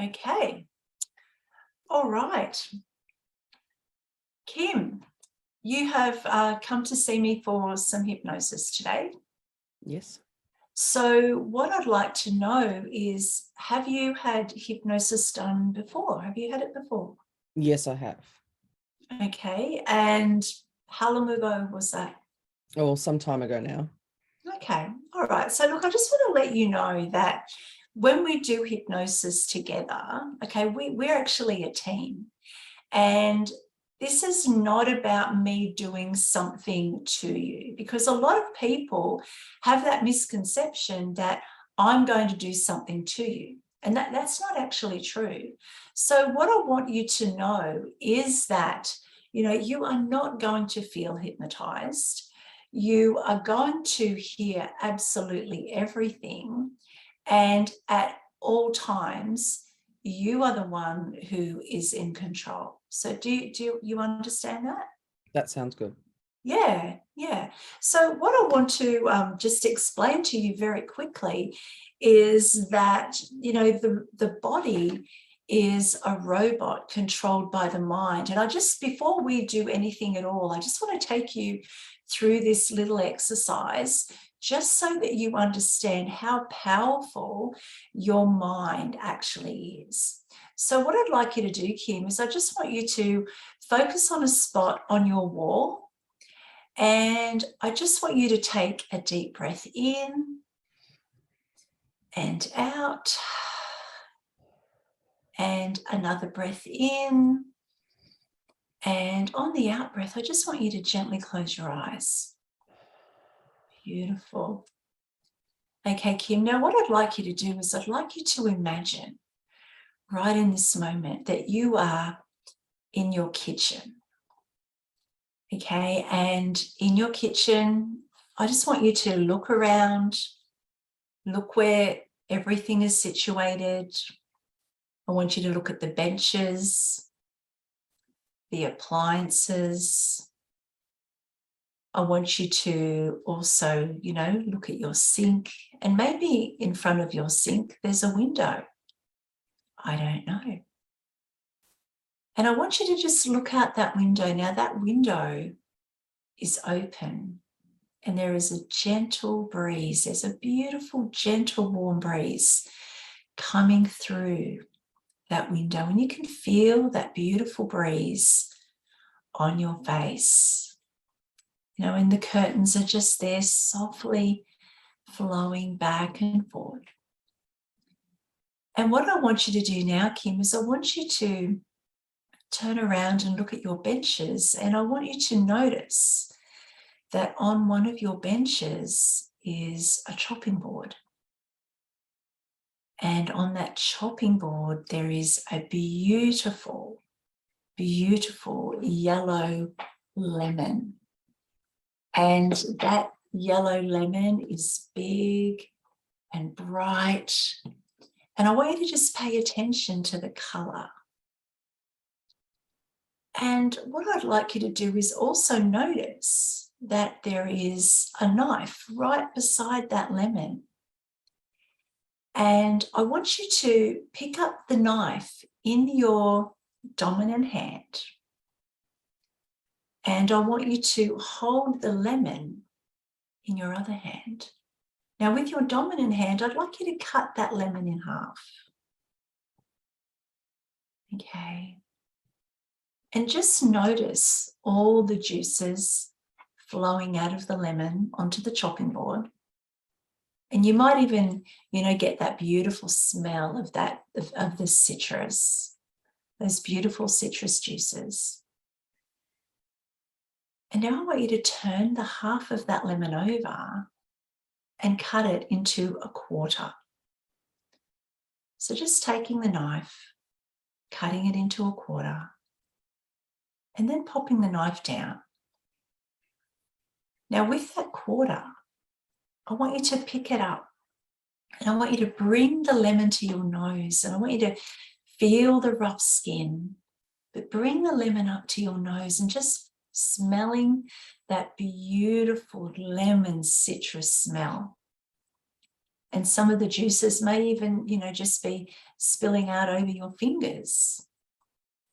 Okay. All right. Kim, you have come to see me for some hypnosis today. Yes. So what I'd like to know is, have you had hypnosis done before? Have you had it before? Yes, I have. Okay. And how long ago was that? Oh, some time ago now. Okay. All right. So look, I just want to let you know that when we do hypnosis together, okay, we're actually a team. And this is not about me doing something to you, because a lot of people have that misconception that I'm going to do something to you. And that's not actually true. So what I want you to know is that, you are not going to feel hypnotized. You are going to hear absolutely everything. And at all times, you are the one who is in control. So do you understand that? That sounds good. Yeah. So what I want to just explain to you very quickly is that, the body is a robot controlled by the mind. And before we do anything at all, I just want to take you through this little exercise just so that you understand how powerful your mind actually is. So what I'd like you to do, Kim, is I just want you to focus on a spot on your wall. And I just want you to take a deep breath in and out, and another breath in. And on the out breath, I just want you to gently close your eyes. Beautiful. Okay, Kim, now what I'd like you to do is I'd like you to imagine right in this moment that you are in your kitchen. Okay, and in your kitchen, I just want you to look around, look where everything is situated. I want you to look at the benches, the appliances. I want you to also, look at your sink, and maybe in front of your sink, there's a window. I don't know. And I want you to just look out that window. Now that window is open and there is a gentle breeze. There's a beautiful, gentle, warm breeze coming through that window, and you can feel that beautiful breeze on your face. And the curtains are just there softly flowing back and forth. And what I want you to do now, Kim, is I want you to turn around and look at your benches, and I want you to notice that on one of your benches is a chopping board. And on that chopping board, there is a beautiful, beautiful yellow lemon. And that yellow lemon is big and bright. And I want you to just pay attention to the color. And what I'd like you to do is also notice that there is a knife right beside that lemon. And I want you to pick up the knife in your dominant hand. And I want you to hold the lemon in your other hand. Now, with your dominant hand, I'd like you to cut that lemon in half. Okay. And just notice all the juices flowing out of the lemon onto the chopping board. And you might even, get that beautiful smell of the citrus, those beautiful citrus juices. And now I want you to turn the half of that lemon over and cut it into a quarter. So just taking the knife, cutting it into a quarter, and then popping the knife down. Now with that quarter, I want you to pick it up, and I want you to bring the lemon to your nose, and I want you to feel the rough skin, but bring the lemon up to your nose and just smelling that beautiful lemon citrus smell. And some of the juices may even, just be spilling out over your fingers.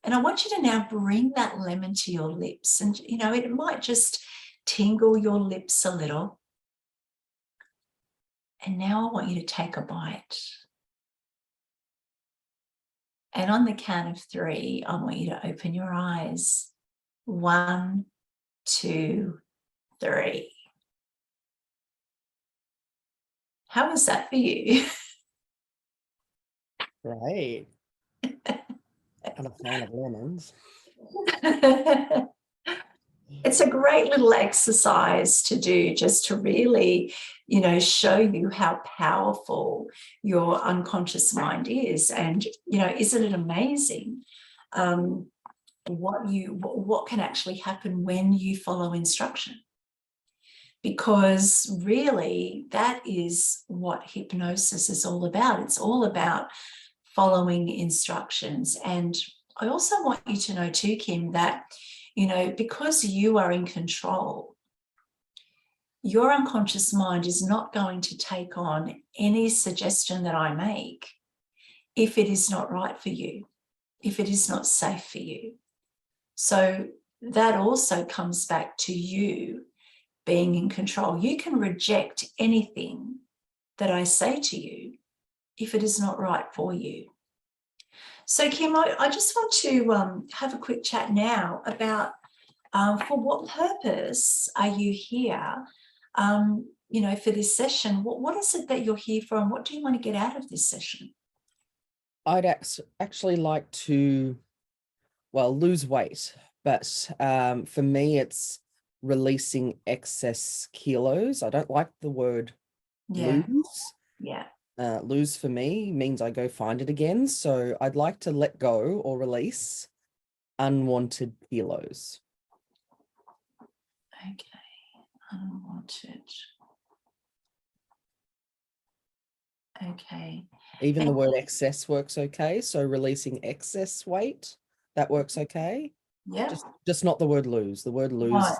And I want you to now bring that lemon to your lips. And, it might just tingle your lips a little. And now I want you to take a bite. And on the count of 3, I want you to open your eyes. 1, 2, 3. How was that for you? Right. I'm a fan of lemons. It's a great little exercise to do, just to really, show you how powerful your unconscious mind is. And, isn't it amazing what can actually happen when you follow instruction? Because really, that is what hypnosis is all about. It's all about following instructions. And I also want you to know too, Kim, that, because you are in control, your unconscious mind is not going to take on any suggestion that I make if it is not right for you, if it is not safe for you. So that also comes back to you being in control. You can reject anything that I say to you if it is not right for you. So, Kim, I just want to have a quick chat now about for what purpose are you here, for this session? What is it that you're here for, and what do you want to get out of this session? I'd actually like to, lose weight, but for me, it's releasing excess kilos. I don't like the word lose. Yeah. Lose for me means I go find it again. So I'd like to let go or release unwanted kilos. Okay. Unwanted. Okay. Even the word excess works okay. So releasing excess weight, that works okay. Yeah. Just not the word lose. The word lose, Right.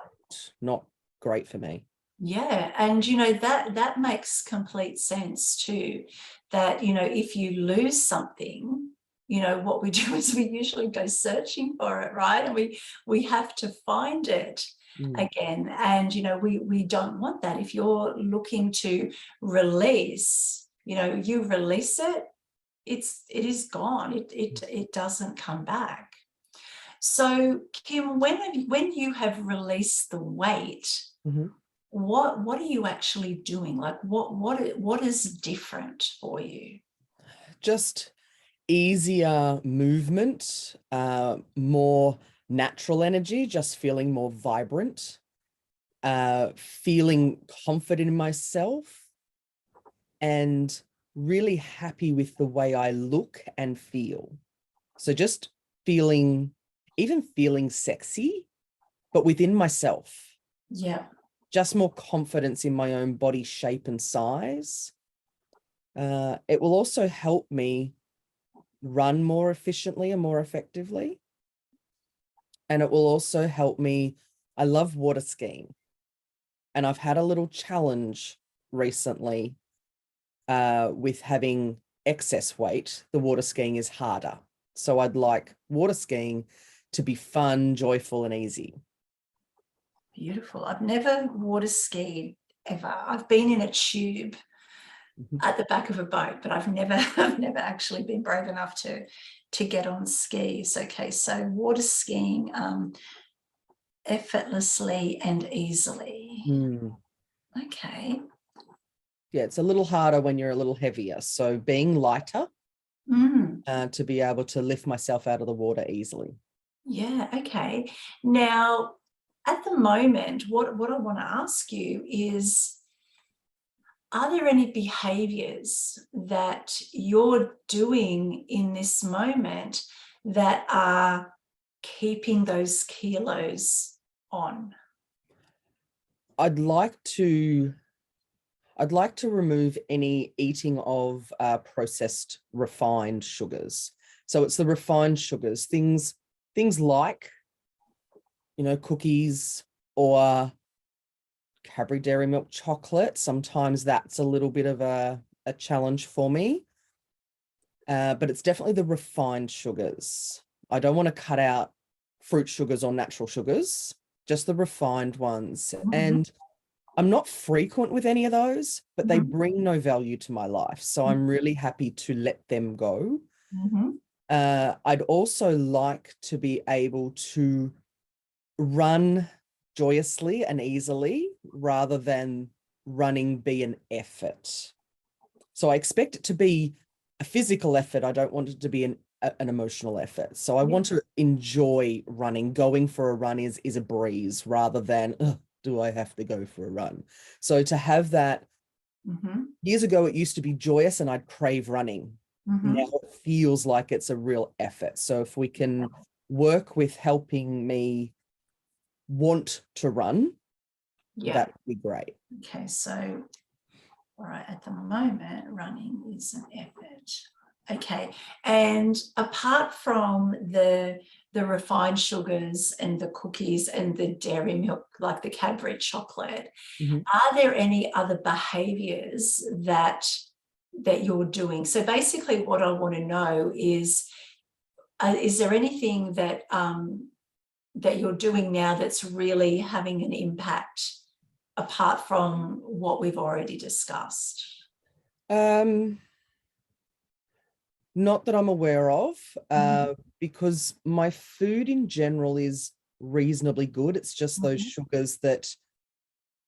not great for me. Yeah. And, that makes complete sense too, that, if you lose something, what we do is we usually go searching for it, right? And we have to find it again. And, we don't want that. If you're looking to release, you release it, it is gone. It doesn't come back. So, Kim, when you have released the weight, what are you actually doing? Like what is different for you? Just easier movement, more natural energy, just feeling more vibrant, feeling confident in myself, and really happy with the way I look and feel. So just feeling sexy, but within myself. Yeah. Just more confidence in my own body shape and size. It will also help me run more efficiently and more effectively. And it will also help me. I love water skiing. And I've had a little challenge recently with having excess weight. The water skiing is harder. So I'd like water skiing to be fun, joyful, and easy. Beautiful. I've never water skied ever. I've been in a tube at the back of a boat, but I've never actually been brave enough to get on skis. Okay, so water skiing effortlessly and easily. Okay. Yeah, it's a little harder when you're a little heavier. So being lighter to be able to lift myself out of the water easily. Yeah, okay. Now, at the moment, what I want to ask you is, are there any behaviors that you're doing in this moment that are keeping those kilos on? I'd like to remove any eating of processed refined sugars. So it's the refined sugars, things like, cookies or Cadbury Dairy Milk chocolate. Sometimes that's a little bit of a a challenge for me. But it's definitely the refined sugars. I don't want to cut out fruit sugars or natural sugars, just the refined ones. And I'm not frequent with any of those, but they bring no value to my life. So I'm really happy to let them go. I'd also like to be able to run joyously and easily rather than running be an effort. So I expect it to be a physical effort. I don't want it to be an emotional effort. So I want to enjoy running. Going for a run is a breeze rather than, do I have to go for a run? So to have that, years ago, it used to be joyous and I'd crave running. Now it feels like it's a real effort. So if we can work with helping me want to run, that would be great. Okay, so all right, at the moment, running is an effort. Okay, and apart from the refined sugars and the cookies and the dairy milk, like the Cadbury chocolate, are there any other behaviors that you're doing? So basically what I want to know is there anything that that you're doing now that's really having an impact apart from what we've already discussed? Not that I'm aware of, because my food in general is reasonably good. It's just those sugars that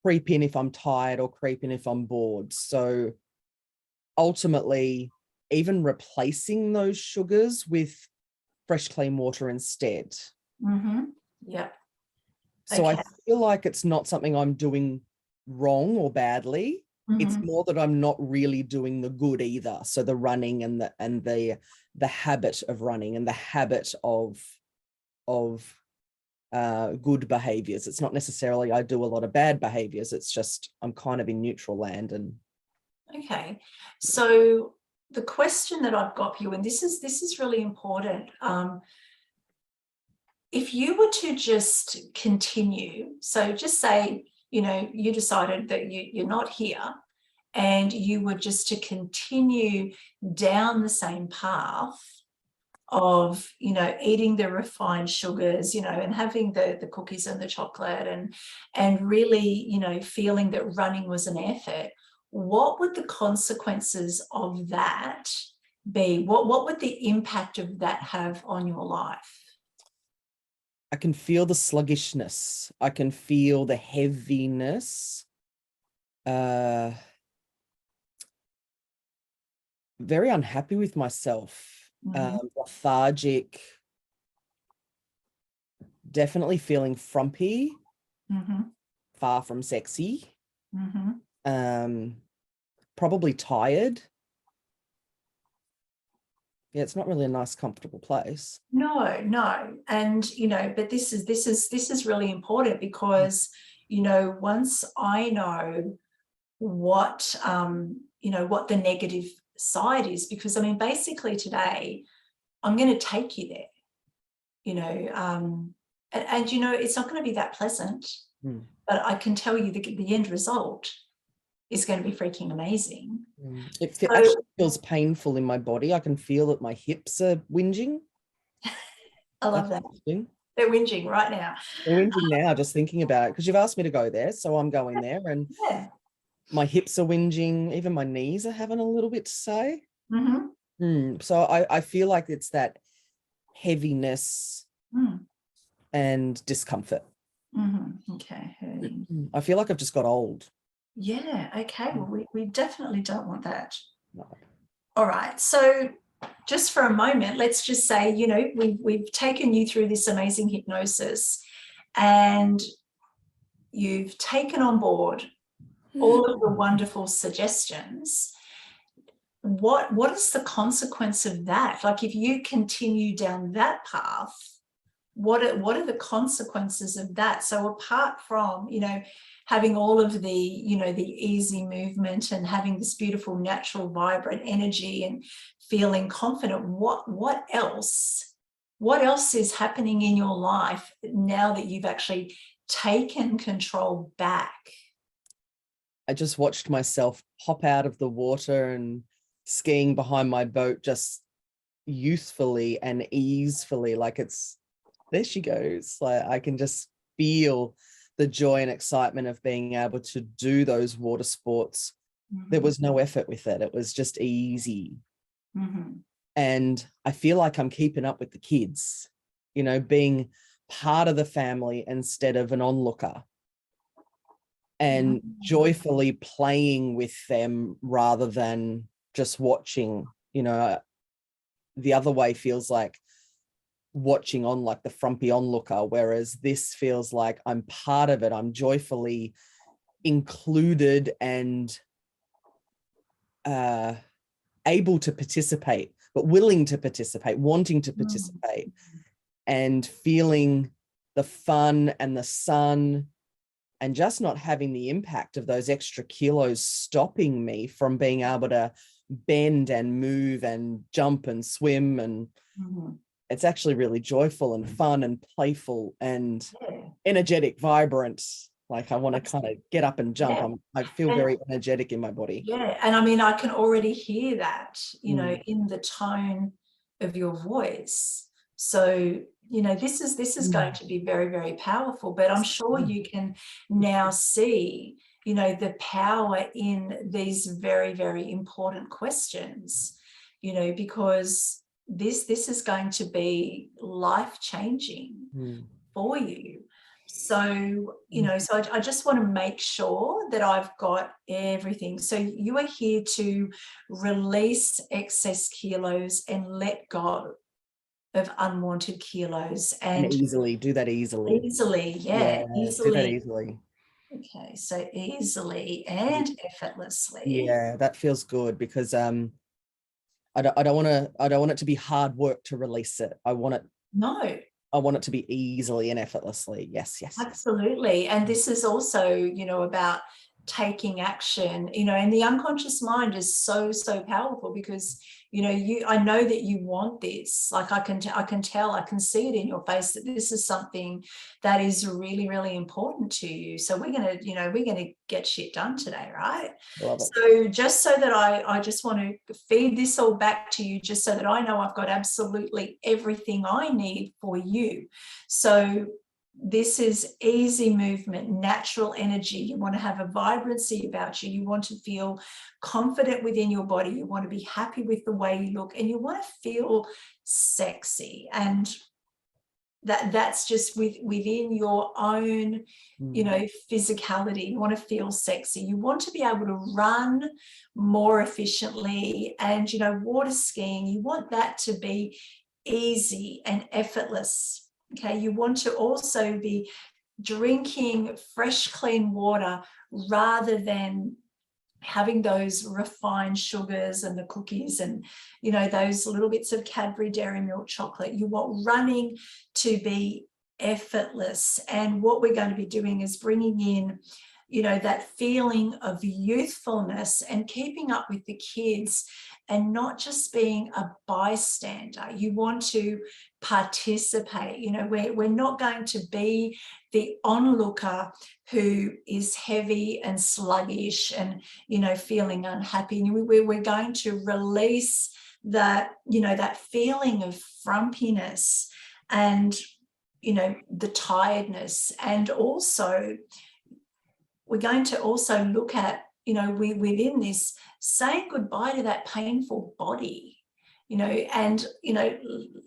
creep in if I'm tired or creep in if I'm bored. So ultimately, even replacing those sugars with fresh, clean water instead. Yeah. So I feel like it's not something I'm doing wrong or badly. It's more that I'm not really doing the good either. So the running and the habit of running and the habit of good behaviors. It's not necessarily I do a lot of bad behaviors. It's just I'm kind of in neutral land. And okay, so the question that I've got for you, and this is really important. If you were to just continue, so just say, you know, you decided that you're not here and you were just to continue down the same path of, you know, eating the refined sugars, you know, and having the cookies and the chocolate and really, you know, feeling that running was an effort, what would the consequences of that be? What would the impact of that have on your life? I can feel the sluggishness. I can feel the heaviness. Very unhappy with myself. Lethargic. Definitely feeling frumpy. Far from sexy. Probably tired. Yeah, it's not really a nice, comfortable place. No. And, you know, but this is really important because, you know, once I know what, you know, what the negative side is, because I mean, basically today, I'm going to take you there, you know, and, you know, it's not going to be that pleasant, but I can tell you the end result is going to be freaking amazing. It actually feels painful in my body. I can feel that my hips are whinging. I love that. They're whinging right now. They're whinging now, just thinking about it, because you've asked me to go there, so I'm going there. And my hips are whinging. Even my knees are having a little bit to say. So I feel like it's that heaviness and discomfort. Okay. I feel like I've just got old. Yeah. Okay. Well, we definitely don't want that. No. All right. So just for a moment, let's just say, you know, we've taken you through this amazing hypnosis and you've taken on board all of the wonderful suggestions. What is the consequence of that? Like if you continue down that path, what are the consequences of that? So apart from, you know, having all of the, you know, the easy movement and having this beautiful, natural, vibrant energy and feeling confident, what else is happening in your life now that you've actually taken control back? I just watched myself hop out of the water and skiing behind my boat, just youthfully and easefully, like it's, there she goes. Like I can just feel the joy and excitement of being able to do those water sports. There was no effort with it. It was just easy. And I feel like I'm keeping up with the kids, you know, being part of the family instead of an onlooker, and joyfully playing with them rather than just watching. You know, the other way feels like watching on, like the frumpy onlooker, whereas this feels like I'm part of it. I'm joyfully included and able to participate, but willing to participate, wanting to participate, and feeling the fun and the sun, and just not having the impact of those extra kilos stopping me from being able to bend and move and jump and swim. And it's actually really joyful and fun and playful and energetic, vibrant. Like I want to kind of get up and jump. I feel very energetic in my body. Yeah. And I mean, I can already hear that, you know, in the tone of your voice. So, you know, this is going to be very, very powerful, but I'm sure you can now see, you know, the power in these very, very important questions, you know, because this is going to be life-changing for you. So, you know, so I just want to make sure that I've got everything. So you are here to release excess kilos and let go of unwanted kilos, and easily do that easily. Easily. Do that easily. Okay, so easily and effortlessly. Yeah, that feels good, because I don't want it to be hard work to release it. I want it to be easily and effortlessly. Yes. Absolutely. And this is also, you know, about taking action, you know, and the unconscious mind is so powerful, because, you know, I know that you want this. Like I can tell, I can see it in your face that this is something that is really, really important to you. So we're going to get shit done today, right? Love it. So just so that I just want to feed this all back to you, just so that I know I've got absolutely everything I need for you. So this is easy movement, natural energy. You want to have a vibrancy about you. You want to feel confident within your body. You want to be happy with the way you look, and you want to feel sexy. And that's just within your own, you know, physicality. You want to feel sexy. You want to be able to run more efficiently, and, you know, water skiing, you want that to be easy and effortless. Okay, you want to also be drinking fresh, clean water rather than having those refined sugars and the cookies and, you know, those little bits of Cadbury Dairy Milk chocolate. You want running to be effortless. And what we're going to be doing is bringing in, you know, that feeling of youthfulness and keeping up with the kids, and not just being a bystander. You want to participate. You know, we're not going to be the onlooker who is heavy and sluggish and, you know, feeling unhappy. We're going to release that, you know, that feeling of frumpiness and, you know, the tiredness. And also we're going to also look at, you know, within this, saying goodbye to that painful body, you know, and, you know,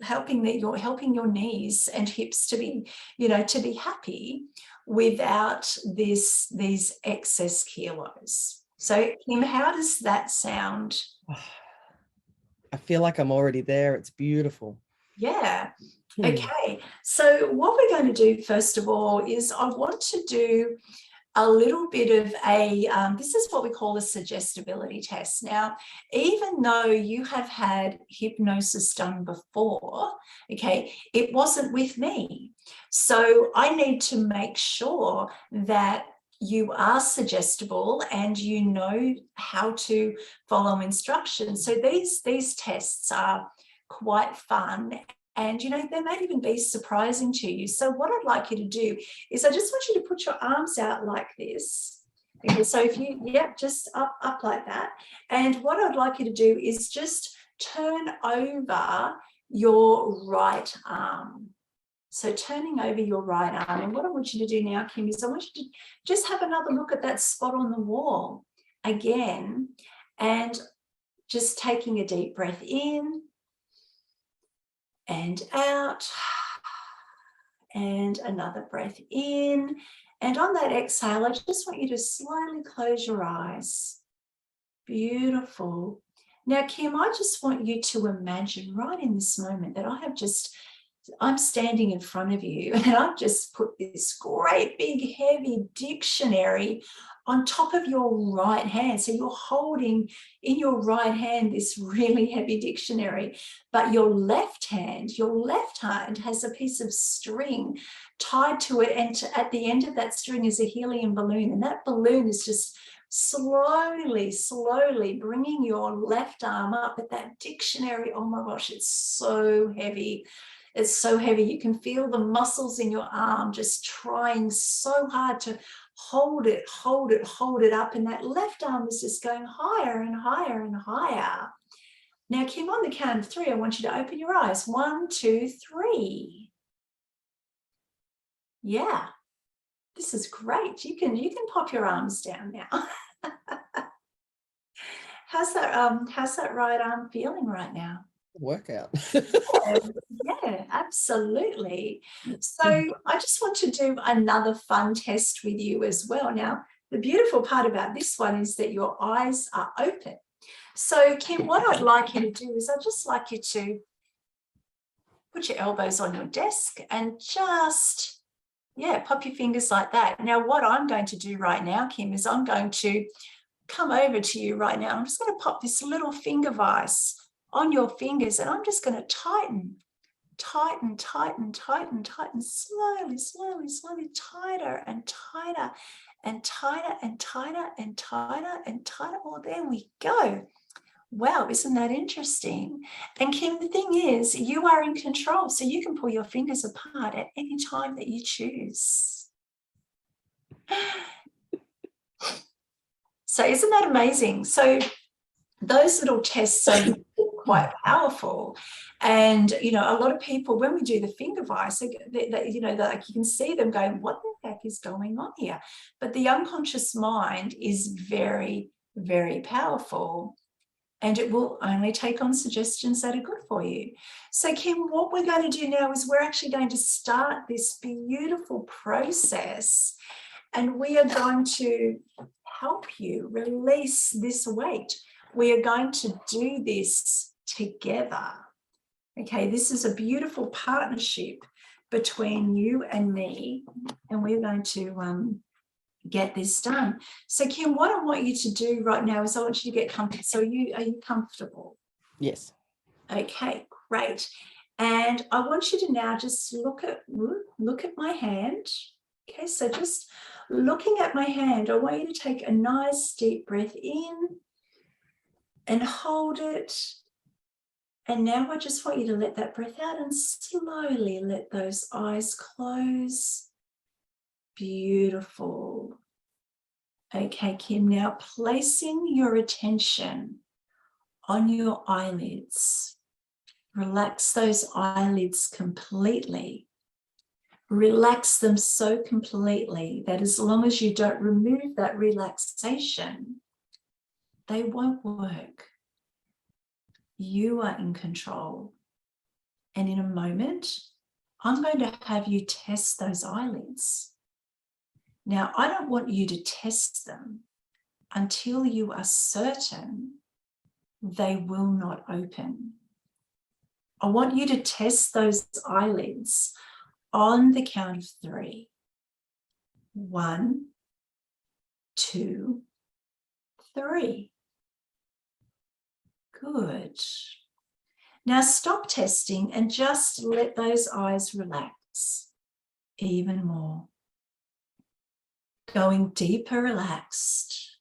helping your knees and hips to be, you know, to be happy without these excess kilos. So Kim, how does that sound? I feel like I'm already there. It's beautiful. Yeah. Okay. So what we're going to do, first of all, is I want to do a little bit of this is what we call a suggestibility test. Now, even though you have had hypnosis done before, okay, it wasn't with me. So I need to make sure that you are suggestible and you know how to follow instructions. So these tests are quite fun. And, you know, they might even be surprising to you. So what I'd like you to do is I just want you to put your arms out like this. Okay, so if you, just up like that. And what I'd like you to do is just turn over your right arm. So turning over your right arm. And what I want you to do now, Kim, is I want you to just have another look at that spot on the wall again, and just taking a deep breath in and out, and another breath in. And on that exhale, I just want you to slowly close your eyes. Beautiful. Now, Kim, I just want you to imagine right in this moment that I'm standing in front of you, and I've just put this great big heavy dictionary on top of your right hand. So you're holding in your right hand this really heavy dictionary, but your left hand has a piece of string tied to it, and at the end of that string is a helium balloon, and that balloon is just slowly bringing your left arm up. But that dictionary, oh my gosh, it's so heavy. It's so heavy. You can feel the muscles in your arm just trying so hard to hold it up. And that left arm is just going higher and higher and higher. Now, Kim, on the count of 3, I want you to open your eyes. 1, 2, 3. Yeah, this is great. You can pop your arms down now. How's that right arm feeling right now? Workout. Yeah, absolutely. So I just want to do another fun test with you as well. Now, the beautiful part about this one is that your eyes are open. So, Kim, what I'd like you to do is I'd just like you to put your elbows on your desk and just, pop your fingers like that. Now, what I'm going to do right now, Kim, is I'm going to come over to you right now. I'm just going to pop this little finger vise on your fingers, and I'm just going to tighten, slowly, tighter and tighter and tighter and tighter and tighter and tighter. Oh, there we go. Wow, isn't that interesting? And Kim, the thing is, you are in control, so you can pull your fingers apart at any time that you choose. So isn't that amazing? So those little tests are quite powerful. And, a lot of people, when we do the finger vise, like you can see them going, what the heck is going on here? But the unconscious mind is very, very powerful. And it will only take on suggestions that are good for you. So, Kim, what we're going to do now is we're actually going to start this beautiful process, and we are going to help you release this weight. We are going to do this together. Okay, this is a beautiful partnership between you and me, and we're going to get this done. So, Kim, what I want you to do right now is I want you to get comfortable. So, are you comfortable? Yes. Okay, great. And I want you to now just look at my hand. Okay, so just looking at my hand, I want you to take a nice deep breath in and hold it. And now I just want you to let that breath out and slowly let those eyes close. Beautiful. Okay, Kim, now placing your attention on your eyelids. Relax those eyelids completely. Relax them so completely that as long as you don't remove that relaxation, they won't work. You are in control. And in a moment, I'm going to have you test those eyelids. Now, I don't want you to test them until you are certain they will not open. I want you to test those eyelids on the count of 3. 1, 2, 3. Good. Now stop testing and just let those eyes relax even more. Going deeper relaxed,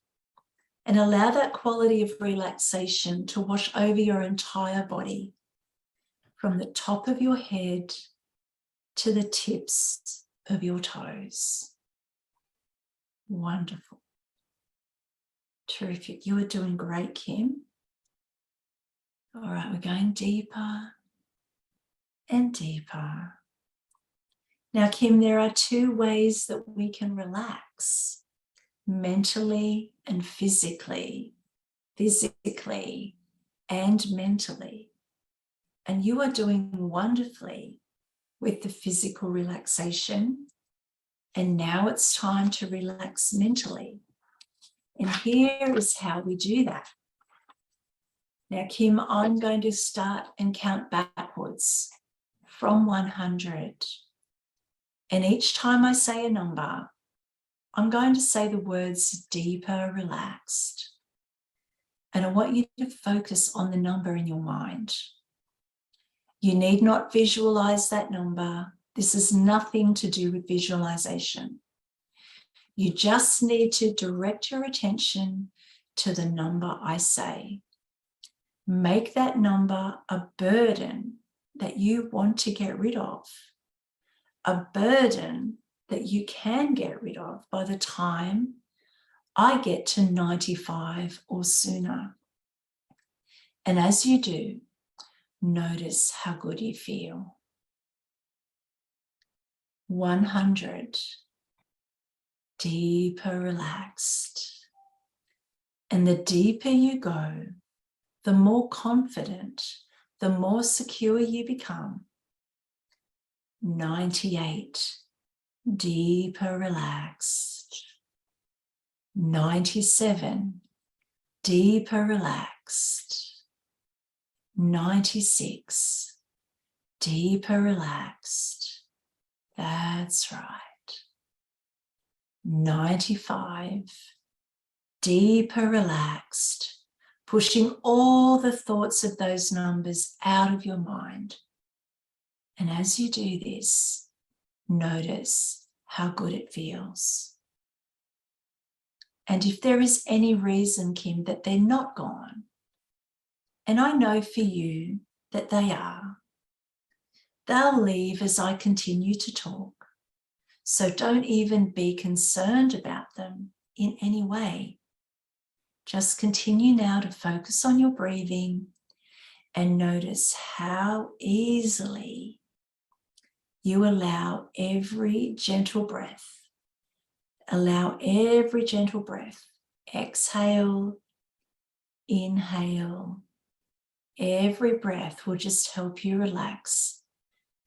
and allow that quality of relaxation to wash over your entire body, from the top of your head to the tips of your toes. Wonderful. Terrific. You are doing great, Kim. All right, we're going deeper and deeper. Now, Kim, there are two ways that we can relax, mentally and physically, physically and mentally. And you are doing wonderfully with the physical relaxation. And now it's time to relax mentally. And here is how we do that. Now, Kim, I'm going to start and count backwards from 100. And each time I say a number, I'm going to say the words deeper, relaxed. And I want you to focus on the number in your mind. You need not visualize that number. This has nothing to do with visualization. You just need to direct your attention to the number I say. Make that number a burden that you want to get rid of, a burden that you can get rid of by the time I get to 95 or sooner. And as you do, notice how good you feel. 100, deeper relaxed. And the deeper you go, the more confident, the more secure you become. 98, deeper relaxed. 97, deeper relaxed. 96, deeper relaxed. That's right. 95, deeper relaxed, pushing all the thoughts of those numbers out of your mind. And as you do this, notice how good it feels. And if there is any reason, Kim, that they're not gone, and I know for you that they are, they'll leave as I continue to talk. So don't even be concerned about them in any way. Just continue now to focus on your breathing and notice how easily you allow every gentle breath. Allow every gentle breath. Exhale, inhale. Every breath will just help you relax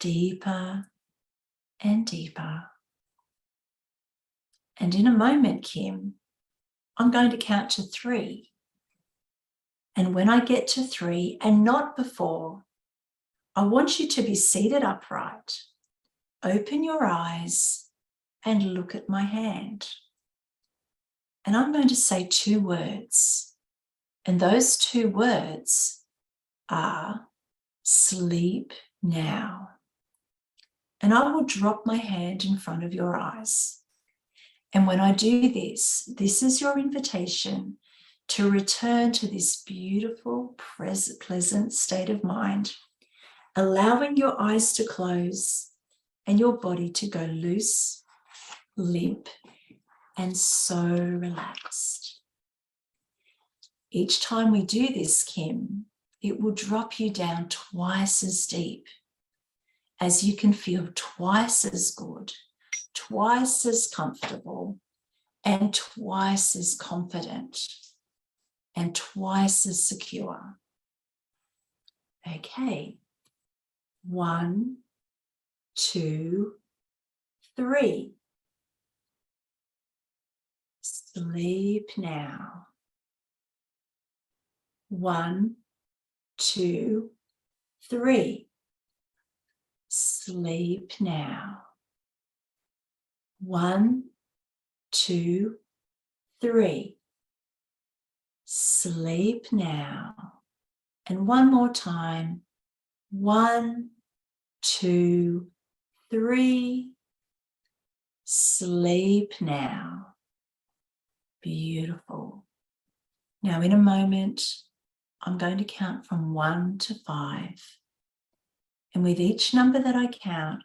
deeper and deeper. And in a moment, Kim, I'm going to count to 3. And when I get to 3, and not before, I want you to be seated upright. Open your eyes and look at my hand. And I'm going to say 2 words. And those 2 words are sleep now. And I will drop my hand in front of your eyes. And when I do this, this is your invitation to return to this beautiful, pleasant state of mind, allowing your eyes to close and your body to go loose, limp, and so relaxed. Each time we do this, Kim, it will drop you down twice as deep, as you can feel twice as good, twice as comfortable, and twice as confident, and twice as secure. Okay. 1, 2, 3. Sleep now. 1, 2, 3. Sleep now. 1, 2, 3. Sleep now. And one more time. 1, 2, 3. Sleep now. Beautiful. Now, in a moment, I'm going to count from 1 to 5. And with each number that I count,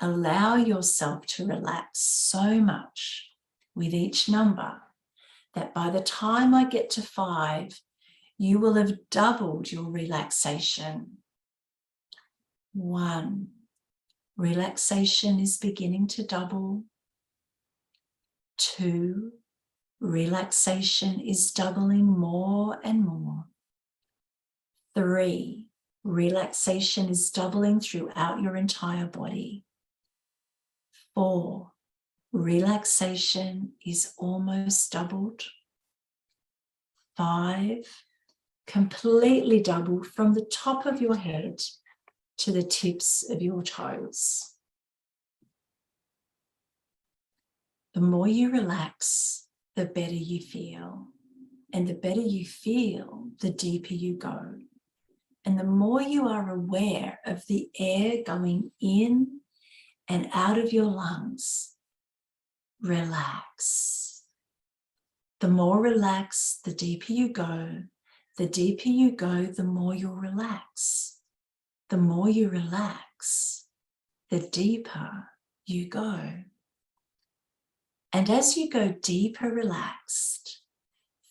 allow yourself to relax so much with each number that by the time I get to 5, you will have doubled your relaxation. 1, relaxation is beginning to double. 2, relaxation is doubling more and more. 3, relaxation is doubling throughout your entire body. 4, relaxation is almost doubled. 5, completely doubled from the top of your head to the tips of your toes. The more you relax, the better you feel. And the better you feel, the deeper you go. And the more you are aware of the air going in and out of your lungs, relax. The more relaxed, the deeper you go. The deeper you go, the more you'll relax. The more you relax, the deeper you go. And as you go deeper relaxed,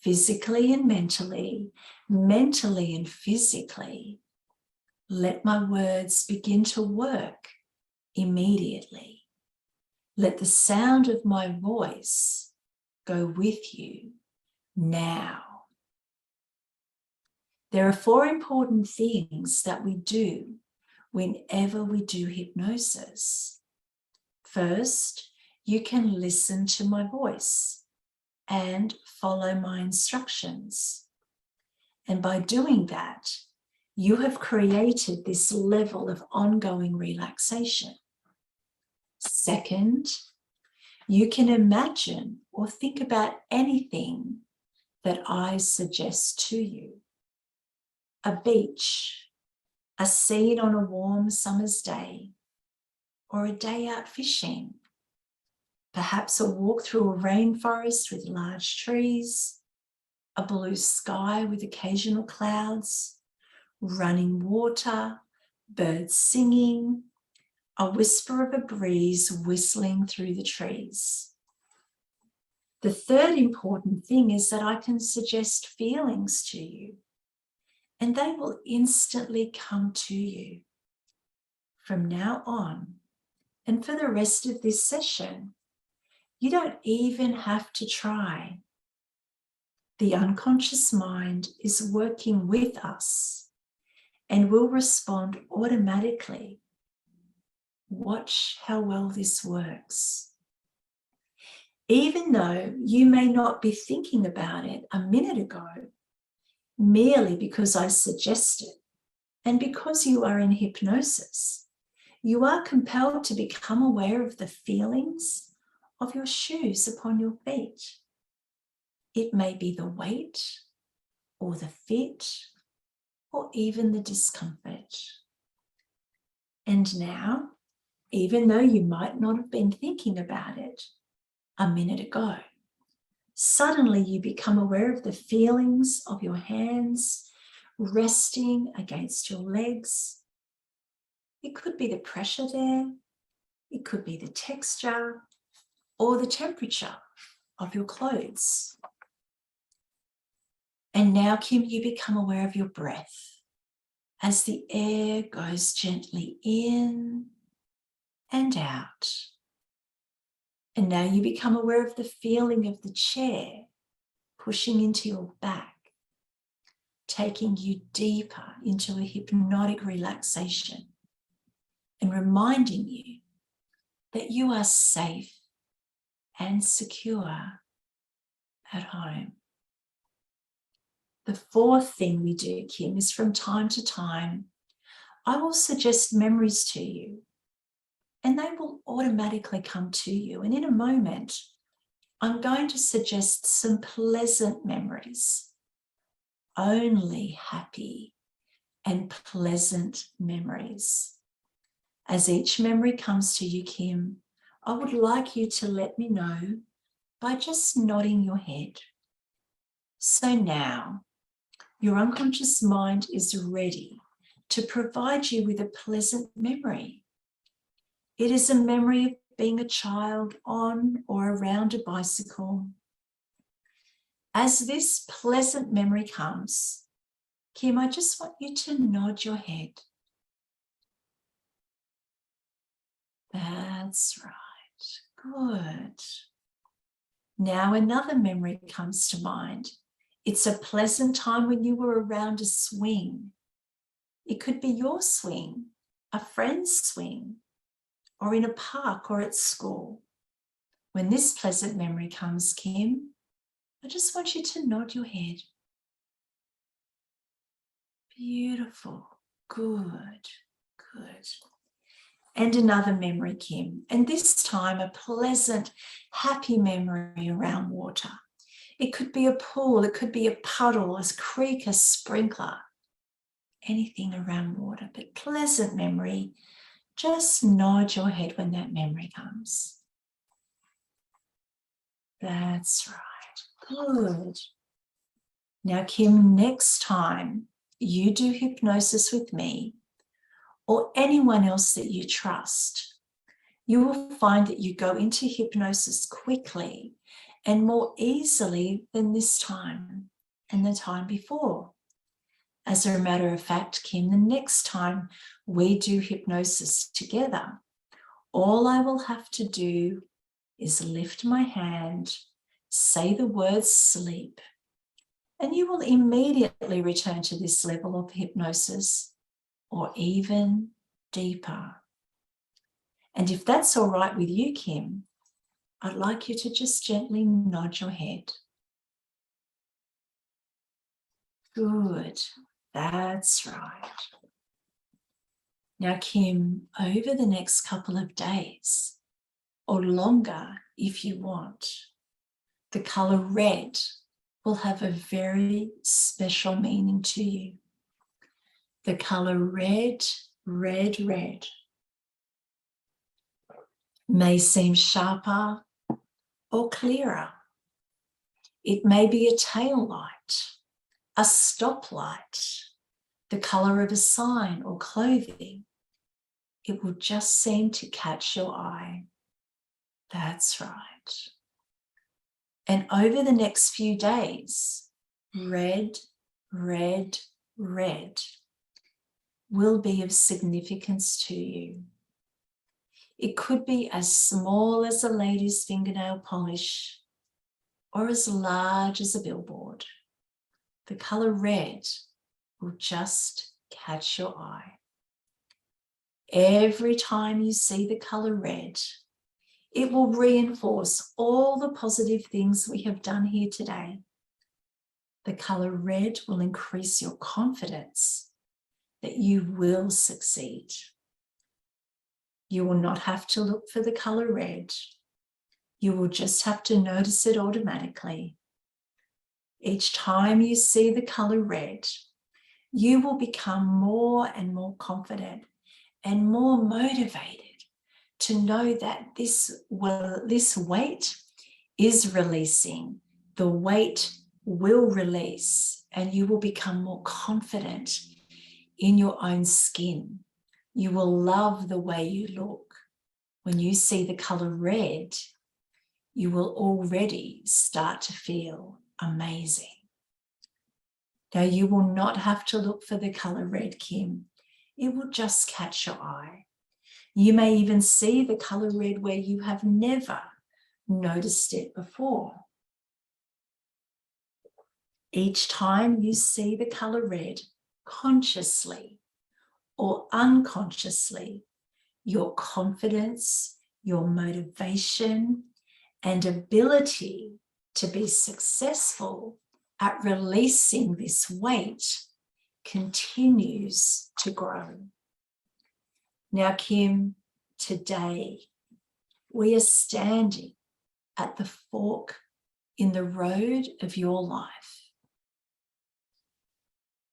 physically and mentally and physically, let my words begin to work immediately. Let the sound of my voice go with you now. There are 4 important things that we do whenever we do hypnosis. First, you can listen to my voice and follow my instructions. And by doing that, you have created this level of ongoing relaxation. Second, you can imagine or think about anything that I suggest to you. A beach, a scene on a warm summer's day, or a day out fishing. Perhaps a walk through a rainforest with large trees, a blue sky with occasional clouds, running water, birds singing, a whisper of a breeze whistling through the trees. The third important thing is that I can suggest feelings to you, and they will instantly come to you. From now on, and for the rest of this session, you don't even have to try. The unconscious mind is working with us and will respond automatically. Watch how well this works. Even though you may not be thinking about it a minute ago, merely because I suggested, and because you are in hypnosis, you are compelled to become aware of the feelings of your shoes upon your feet. It may be the weight, or the fit, or even the discomfort. And now, even though you might not have been thinking about it a minute ago, suddenly you become aware of the feelings of your hands resting against your legs. It could be the pressure there, it could be the texture, or the temperature of your clothes. And now, Kim, you become aware of your breath as the air goes gently in and out. And now you become aware of the feeling of the chair pushing into your back, taking you deeper into a hypnotic relaxation and reminding you that you are safe and secure at home. The fourth thing we do, Kim, is from time to time, I will suggest memories to you, and they will automatically come to you. And in a moment, I'm going to suggest some pleasant memories, only happy and pleasant memories. As each memory comes to you, Kim, I would like you to let me know by just nodding your head. So now, your unconscious mind is ready to provide you with a pleasant memory. It is a memory of being a child on or around a bicycle, as this pleasant memory comes, Kim, I just want you to nod your head. That's right. Good. Now another memory comes to mind. It's a pleasant time when you were around a swing. It could be your swing, a friend's swing, or in a park or at school. When this pleasant memory comes, Kim, I just want you to nod your head. Beautiful. Good. Good. And another memory, Kim, and this time a pleasant, happy memory around water. It could be a pool, it could be a puddle, a creek, a sprinkler, anything around water, but pleasant memory. Just nod your head when that memory comes. That's right. Good. Now, Kim, next time you do hypnosis with me or anyone else that you trust, you will find that you go into hypnosis quickly and more easily than this time and the time before. As a matter of fact, Kim, the next time we do hypnosis together, all I will have to do is lift my hand, say the word sleep, and you will immediately return to this level of hypnosis or even deeper. And if that's all right with you, Kim, I'd like you to just gently nod your head. Good. That's right. Now, Kim, over the next couple of days, or longer if you want, the colour red will have a very special meaning to you. The colour red, red, red may seem sharper or clearer. It may be a tail light, a stoplight, the colour of a sign or clothing. It will just seem to catch your eye. That's right. And over the next few days, red, red, red will be of significance to you. It could be as small as a lady's fingernail polish or as large as a billboard. The colour red will just catch your eye. Every time you see the colour red, it will reinforce all the positive things we have done here today. The colour red will increase your confidence that you will succeed. You will not have to look for the colour red. You will just have to notice it automatically. Each time you see the colour red, you will become more and more confident and more motivated to know that this weight is releasing. The weight will release and you will become more confident in your own skin. You will love the way you look. When you see the colour red, you will already start to feel amazing. Now, you will not have to look for the colour red, Kim. It will just catch your eye. You may even see the colour red where you have never noticed it before. Each time you see the colour red, consciously or unconsciously, your confidence, your motivation, and ability to be successful at releasing this weight continues to grow. Now, Kim, today we are standing at the fork in the road of your life.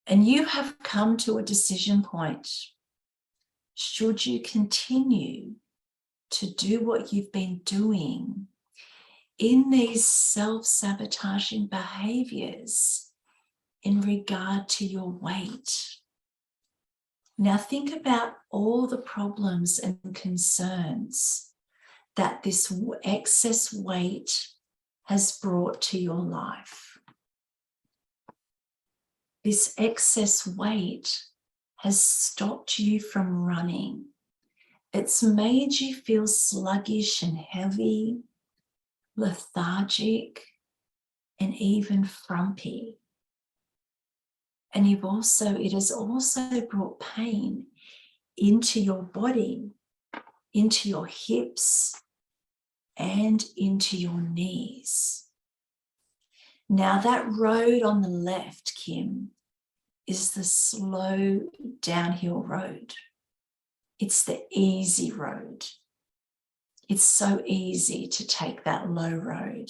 And you have come to a decision point. Should you continue to do what you've been doing in these self-sabotaging behaviors in regard to your weight? Now think about all the problems and concerns that this excess weight has brought to your life. this excess weight has stopped you from running. It's made you feel sluggish and heavy, lethargic, and even frumpy. And it has also brought pain into your body, into your hips, and into your knees. Now that road on the left, Kim, is the slow downhill road. It's the easy road. It's so easy to take that low road.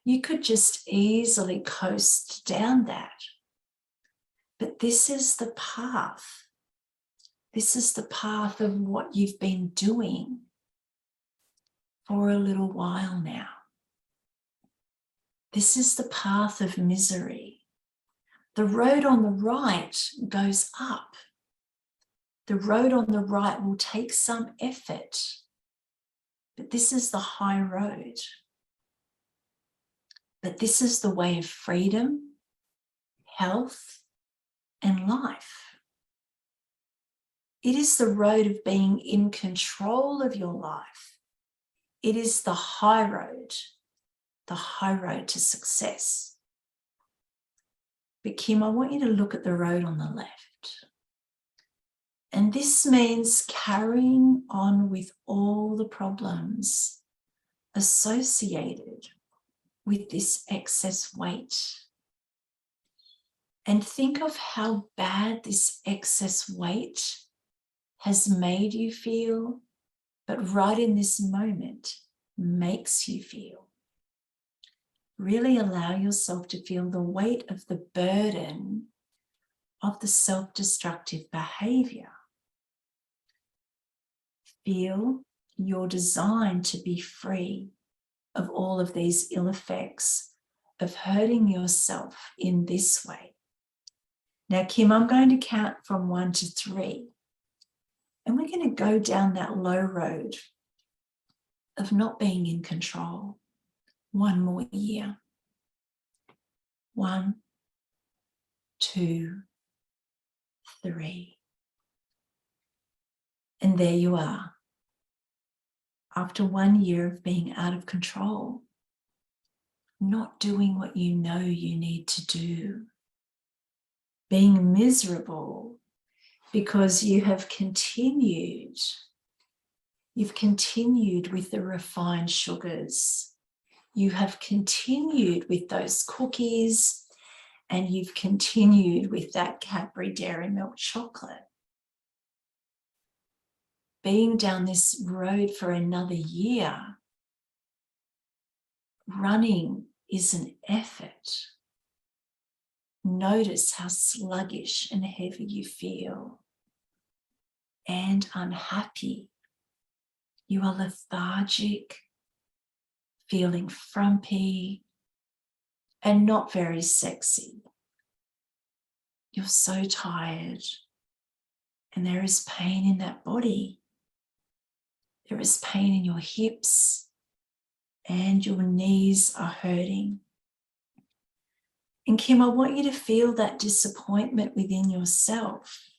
You could just easily coast down that. But this is the path. This is the path of what you've been doing for a little while now. This is the path of misery. The road on the right goes up. The road on the right will take some effort, but this is the high road. But this is the way of freedom, health, and life. It is the road of being in control of your life. It is the high road to success. But Kim, I want you to look at the road on the left. And this means carrying on with all the problems associated with this excess weight. And think of how bad this excess weight has made you feel, but right in this moment makes you feel. Really allow yourself to feel the weight of the burden of the self-destructive behavior. Feel you're designed to be free of all of these ill effects of hurting yourself in this way. Now, Kim, I'm going to count from 1 to 3. And we're going to go down that low road of not being in control. 1 more year. 1, 2, 3. And there you are. After 1 year of being out of control, not doing what you know you need to do, being miserable because you have continued. You've continued with the refined sugars. You have continued with those cookies, and you've continued with that Cadbury Dairy Milk chocolate. Being down this road for another year, running is an effort. Notice how sluggish and heavy you feel and unhappy. You are lethargic, feeling frumpy, and not very sexy. You're so tired, and there is pain in that body. There is pain in your hips, and your knees are hurting. And Kim, I want you to feel that disappointment within yourself.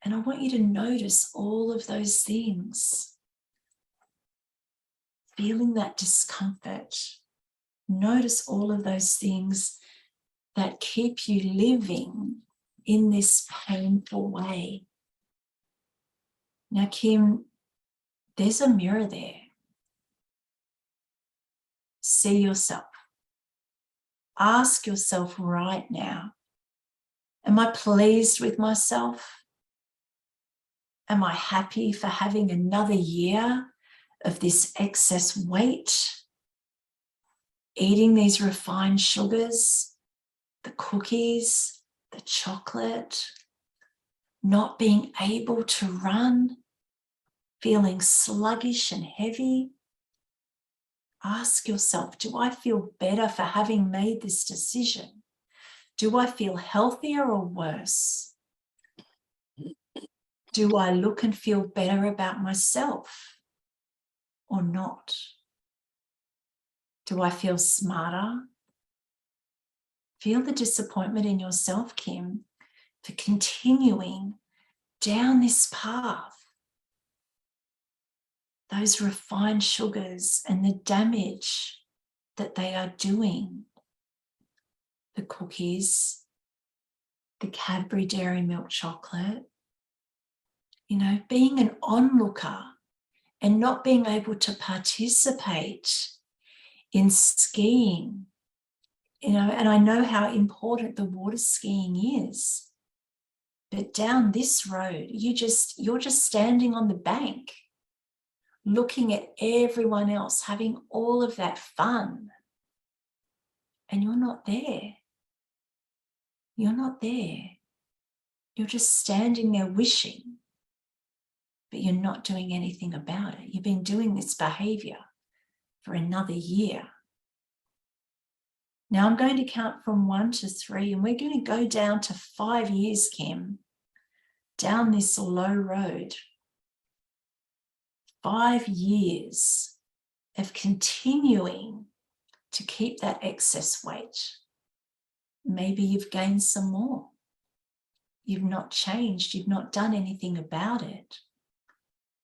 And I want you to notice all of those things. Feeling that discomfort. Notice all of those things that keep you living in this painful way. Now, Kim, there's a mirror there. See yourself. Ask yourself right now, am I pleased with myself? Am I happy for having another year of this excess weight? Eating these refined sugars, the cookies, the chocolate, not being able to run, feeling sluggish and heavy? Ask yourself, do I feel better for having made this decision? Do I feel healthier or worse? Do I look and feel better about myself or not? Do I feel smarter, Feel the disappointment in yourself, Kim, for continuing down this path. Those refined sugars and the damage that they are doing. The cookies, the Cadbury Dairy Milk Chocolate, you know, being an onlooker and not being able to participate in skiing, you know, and I know how important the water skiing is. But down this road, you're just standing on the bank, looking at everyone else having all of that fun. And you're not there. You're not there. You're just standing there wishing, but you're not doing anything about it. You've been doing this behavior for another year. Now I'm going to count from 1 to 3, and we're going to go down to 5 years, Kim, down this low road. 5 years of continuing to keep that excess weight. Maybe you've gained some more. You've not changed. You've not done anything about it.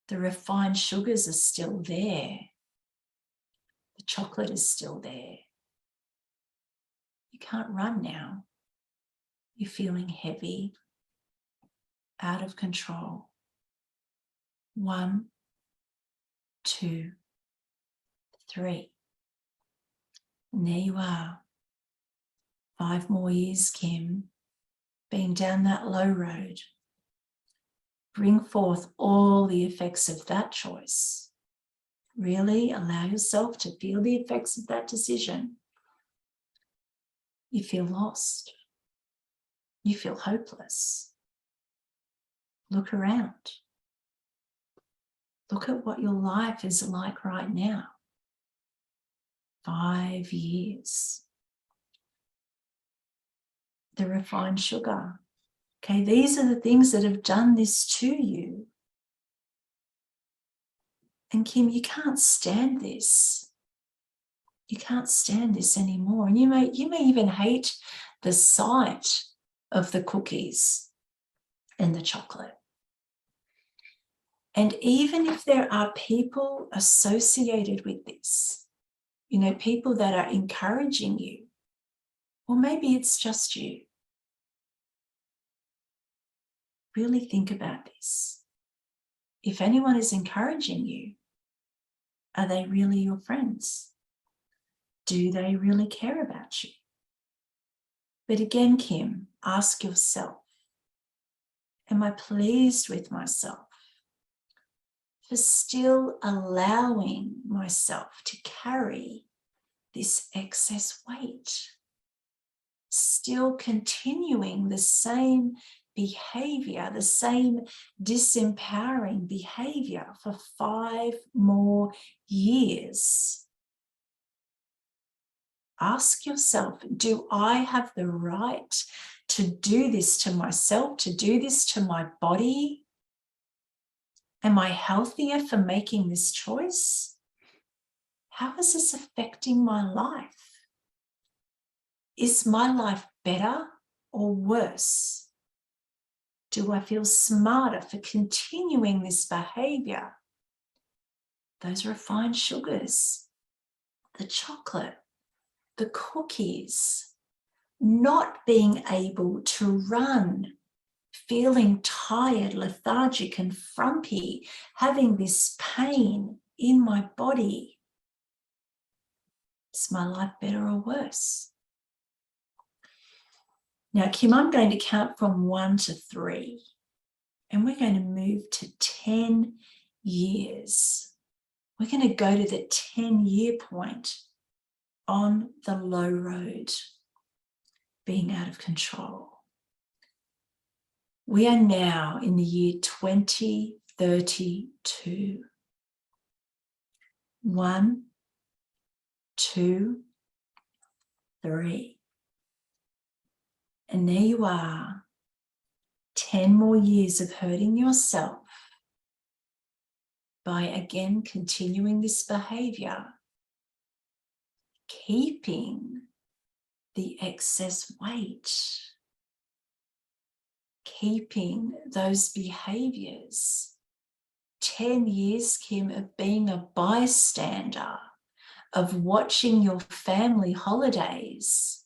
The refined sugars are still there. The chocolate is still there. You can't run now. You're feeling heavy, out of control. 1, 2, 3. And there you are. 5 more years, Kim, being down that low road. Bring forth all the effects of that choice. Really allow yourself to feel the effects of that decision. You feel lost. You feel hopeless. Look around. Look at what your life is like right now. 5 years. The refined sugar. Okay, these are the things that have done this to you. And Kim, you can't stand this. You can't stand this anymore. And you may even hate the sight of the cookies and the chocolate. And even if there are people associated with this, you know, people that are encouraging you, or maybe it's just you. Really think about this. If anyone is encouraging you, are they really your friends? Do they really care about you? But again, Kim, ask yourself, am I pleased with myself for still allowing myself to carry this excess weight? Still continuing the same behavior, the same disempowering behavior for 5 more years. Ask yourself, do I have the right to do this to myself, to do this to my body? Am I healthier for making this choice? How is this affecting my life? Is my life better or worse? Do I feel smarter for continuing this behavior? Those refined sugars, the chocolate, the cookies, not being able to run, feeling tired, lethargic and frumpy, having this pain in my body. Is my life better or worse? Now, Kim, I'm going to count from 1 to 3, and we're going to move to 10 years. We're going to go to the 10-year point on the low road, being out of control. We are now in the year 2032. 1, 2, 3. And there you are, 10 more years of hurting yourself by again continuing this behavior, keeping the excess weight, keeping those behaviors. 10 years, Kim, of being a bystander, of watching your family holidays,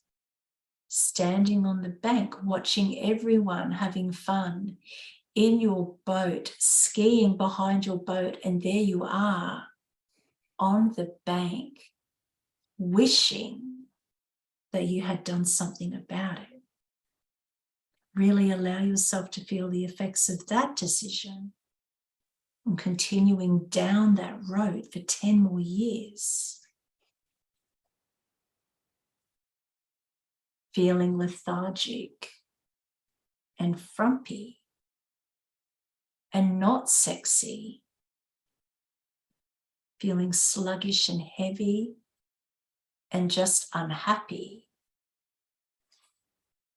standing on the bank, watching everyone having fun in your boat, skiing behind your boat, and there you are on the bank, wishing that you had done something about it. Really allow yourself to feel the effects of that decision and continuing down that road for 10 more years. Feeling lethargic and frumpy and not sexy. Feeling sluggish and heavy and just unhappy.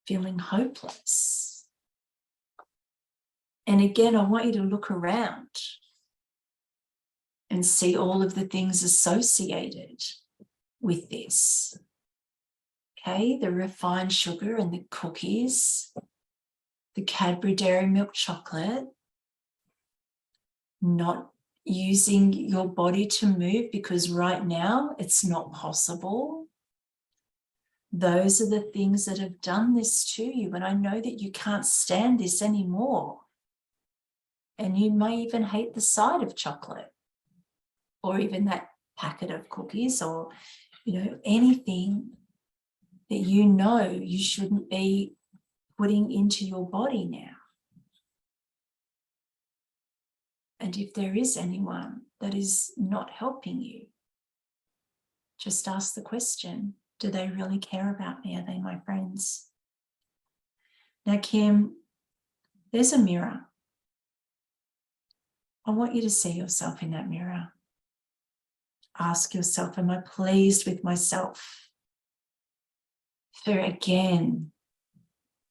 Feeling hopeless. And again, I want you to look around and see all of the things associated with this. Okay, the refined sugar and the cookies, the Cadbury Dairy Milk chocolate, not using your body to move because right now it's not possible. Those are the things that have done this to you. And I know that you can't stand this anymore. And you may even hate the sight of chocolate or even that packet of cookies or, anything that you shouldn't be putting into your body now. And if there is anyone that is not helping you, just ask the question, do they really care about me? Are they my friends? Now, Kim, there's a mirror. I want you to see yourself in that mirror. Ask yourself, am I pleased with myself? For again,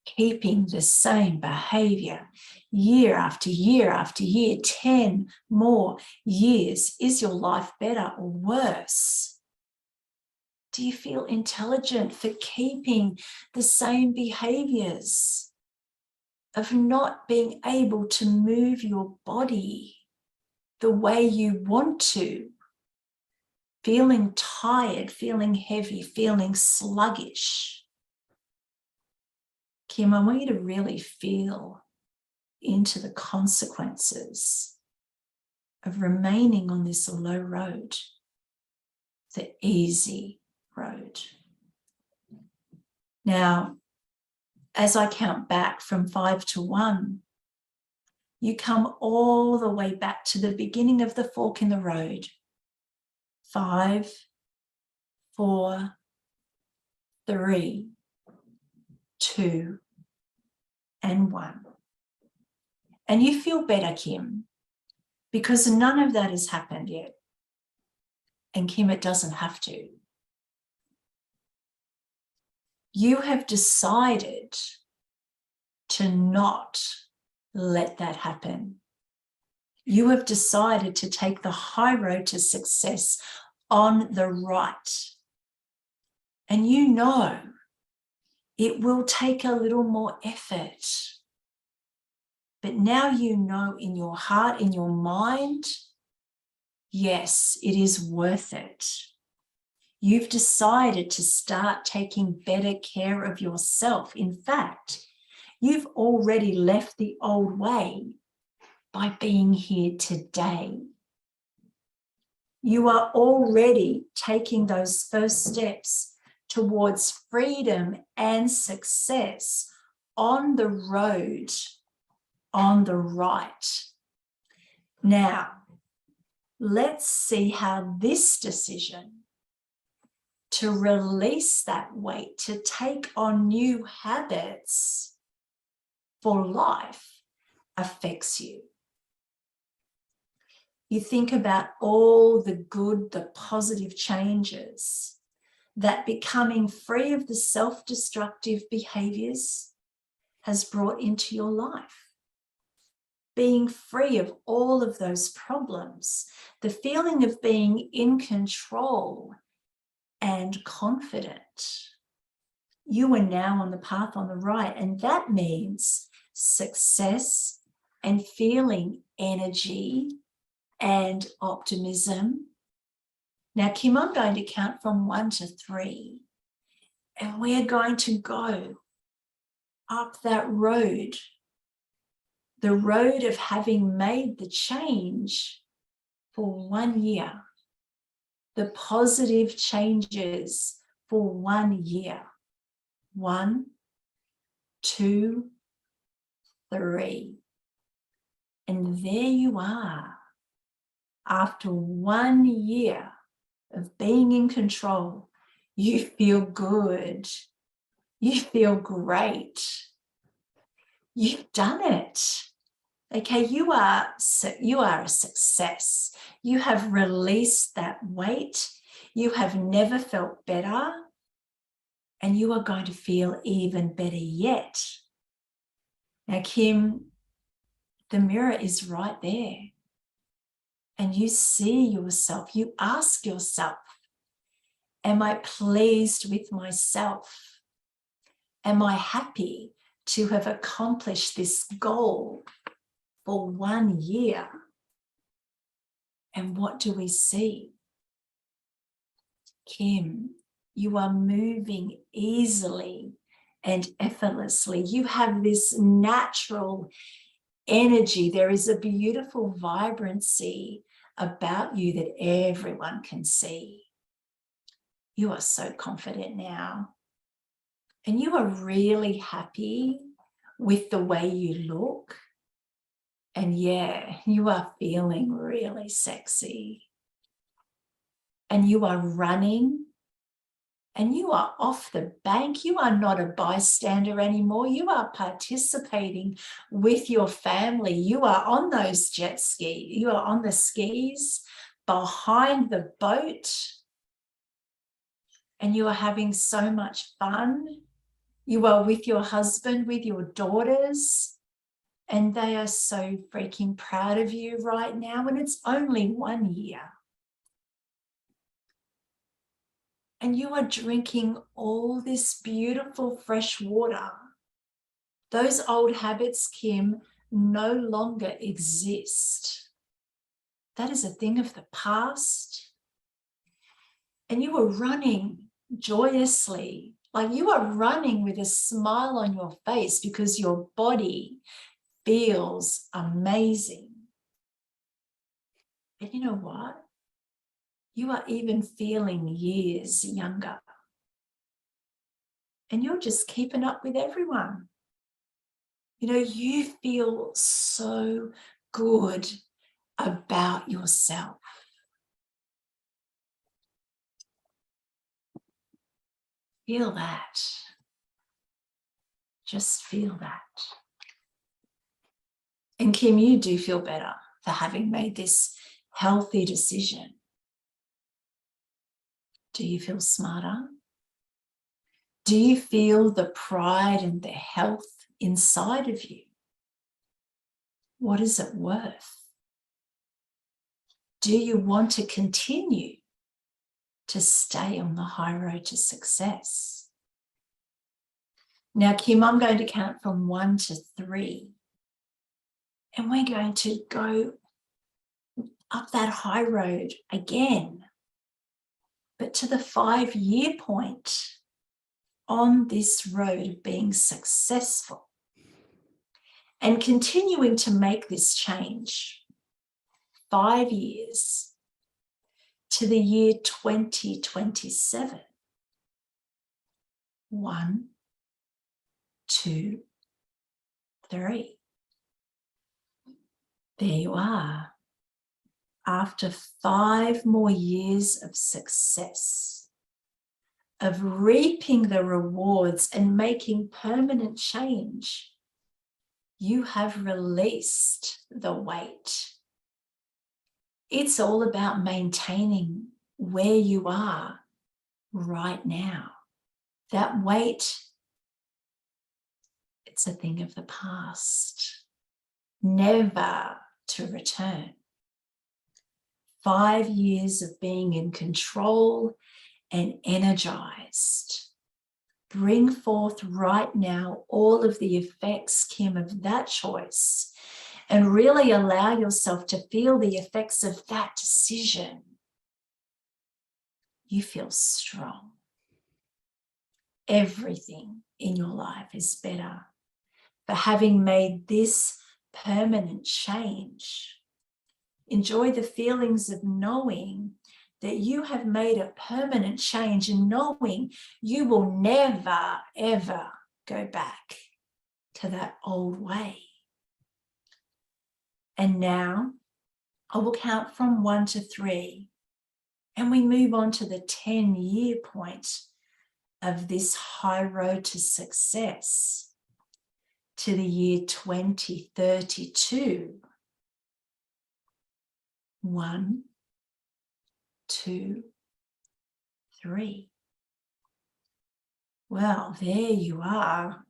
keeping the same behavior year after year after year, 10 more years. Is your life better or worse? Do you feel intelligent for keeping the same behaviors of not being able to move your body the way you want to? Feeling tired, feeling heavy, feeling sluggish. Kim, I want you to really feel into the consequences of remaining on this low road, the easy road. Now, as I count back from 5 to 1, you come all the way back to the beginning of the fork in the road. 5, 4, 3, 2, and 1. And you feel better, Kim, because none of that has happened yet. And Kim, it doesn't have to. You have decided to not let that happen. You have decided to take the high road to success on the right. And you know it will take a little more effort. But now you know in your heart, in your mind, yes, it is worth it. You've decided to start taking better care of yourself. In fact, you've already left the old way by being here today. You are already taking those first steps towards freedom and success on the road, on the right. Now, let's see how this decision to release that weight, to take on new habits for life affects you. You think about all the good, the positive changes that becoming free of the self-destructive behaviors has brought into your life. Being free of all of those problems, the feeling of being in control and confident. You are now on the path on the right, and that means success and feeling energy and optimism. Now, Kim, I'm going to count from 1 to 3, and we're going to go up that road, the road of having made the change for 1 year, the positive changes for 1 year. 1, 2, 3. And there you are. After 1 year of being in control, you feel good. You feel great. You've done it. Okay, you are a success. You have released that weight. You have never felt better. And you are going to feel even better yet. Now, Kim, the mirror is right there. And you see yourself. You ask yourself, am I pleased with myself? Am I happy to have accomplished this goal for 1 year? And what do we see? Kim, you are moving easily and effortlessly. You have this natural energy. There is a beautiful vibrancy about you that everyone can see. You are so confident now. And you are really happy with the way you look. And yeah, you are feeling really sexy. And you are running. And you are off the bank. You are not a bystander anymore. You are participating with your family. You are on those jet skis. You are on the skis behind the boat. And you are having so much fun. You are with your husband, with your daughters. And they are so freaking proud of you right now. And it's only 1 year. And you are drinking all this beautiful fresh water. Those old habits, Kim, no longer exist. That is a thing of the past. And you are running joyously, like you are running with a smile on your face because your body feels amazing. And you know what? You are even feeling years younger. And you're just keeping up with everyone. You know, you feel so good about yourself. Feel that. Just feel that. And Kim, you do feel better for having made this healthy decision. Do you feel smarter? Do you feel the pride and the health inside of you? What is it worth? Do you want to continue to stay on the high road to success? Now, Kim, I'm going to count from 1 to 3. And we're going to go up that high road again, but to the 5-year point on this road of being successful and continuing to make this change. 5 years to the year 2027. 1, 2, 3. There you are. After 5 more years of success, of reaping the rewards and making permanent change, you have released the weight. It's all about maintaining where you are right now. That weight, it's a thing of the past, never to return. 5 years of being in control and energized, bring forth right now all of the effects, Kim, of that choice, and really allow yourself to feel the effects of that decision. You feel strong. Everything in your life is better for having made this permanent change. Enjoy the feelings of knowing that you have made a permanent change and knowing you will never, ever go back to that old way. And now I will count from 1 to 3, and we move on to the 10-year point of this high road to success, to the year 2032. 1, 2, 3. Well, there you are.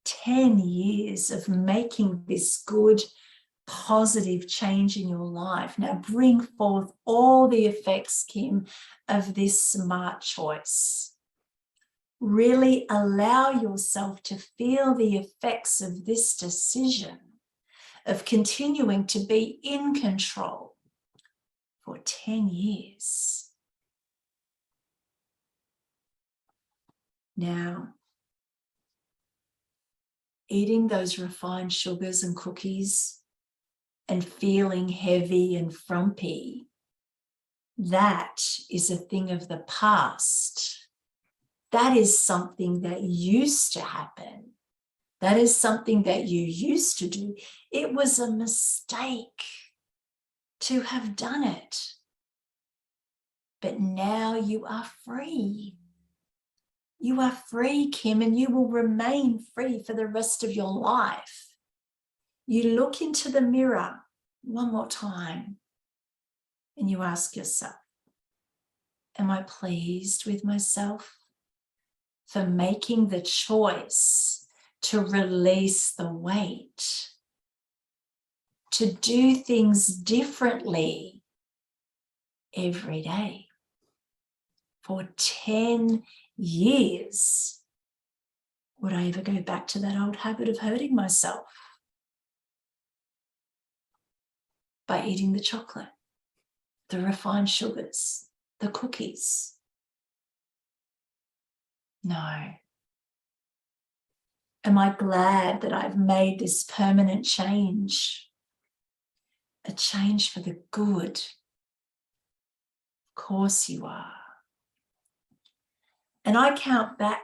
10 years of making this good, positive change in your life. Now bring forth all the effects, Kim, of this smart choice. Really allow yourself to feel the effects of this decision of continuing to be in control for 10 years. Now, eating those refined sugars and cookies and feeling heavy and frumpy, that is a thing of the past. That is something that used to happen. That is something that you used to do. It was a mistake to have done it. But now you are free. You are free, Kim, and you will remain free for the rest of your life. You look into the mirror one more time and you ask yourself, am I pleased with myself for making the choice to release the weight, to do things differently every day for 10 years? Would I ever go back to that old habit of hurting myself by eating the chocolate, the refined sugars, the cookies? No. Am I glad that I've made this permanent change? A change for the good? Of course you are. And I count back.